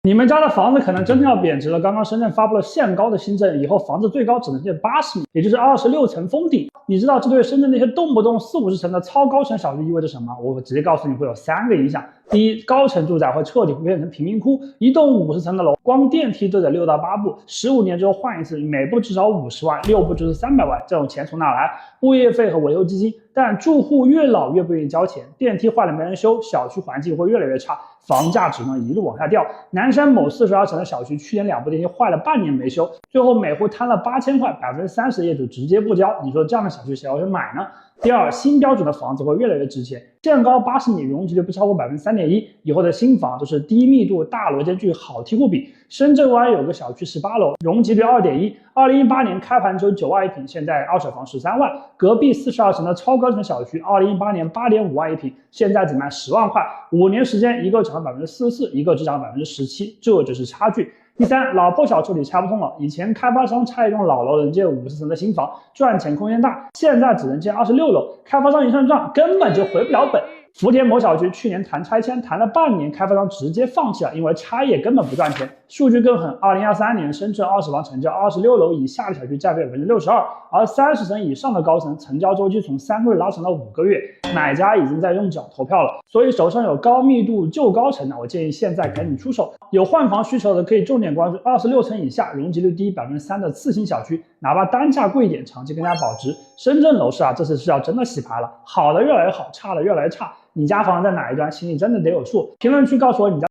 你们家的房子可能真的要贬值了。刚刚深圳发布了限高的新政，以后房子最高只能建80米，也就是26层封顶。你知道这对深圳那些动不动40-50层的超高层小区意味着什么？我直接告诉你，会有3个影响。第一，高层住宅会彻底变成贫民窟，一栋50层的楼，光电梯都得6到8部，15年之后换一次，每部至少50万，6部就是300万，这种钱从哪来？物业费和维修基金。但住户越老越不愿意交钱，电梯坏了没人修，小区环境会越来越差，房价只能一路往下掉。南山某42层的小区去年2部电梯坏了半年没修，最后每户摊了8000块，30%的业主直接不交。你说这样的小区谁要去买呢？第二，新标准的房子会越来越值钱，限高80米，容积率不超过3.1%，以后的新房都是低密度、大楼间距、好梯户比。深圳湾有个小区18楼，容积率2.1%，2018年开盘只有9万一平，现在二手房13万。隔壁42层的超高层小区，2018年8.5万一平，现在只卖10万块，5年时间一个涨了44%，一个只涨了17%，这就是差距。第三，老破小彻底拆不通了。以前开发商拆一栋老楼能建50层的新房，赚钱空间大，现在只能建26楼，开发商一算账，根本就回不了本。福田某小区去年谈拆迁，谈了半年，开发商直接放弃了，因为拆业根本不赚钱。数据更狠，2023年深圳二手房成交26楼以下的小区占比62%，而30层以上的高层成交周期从3个月拉长了5个月，买家已经在用脚投票了。所以手上有高密度旧高层的，我建议现在赶紧出手。有换房需求的可以重点关注26层以下、容积率低3%的次新小区，哪怕单价贵一点，长期更加保值。深圳楼市这次是要真的洗牌了，好的越来越好，差的越来越差。你家房在哪一端，心里真的得有数。评论区告诉我你家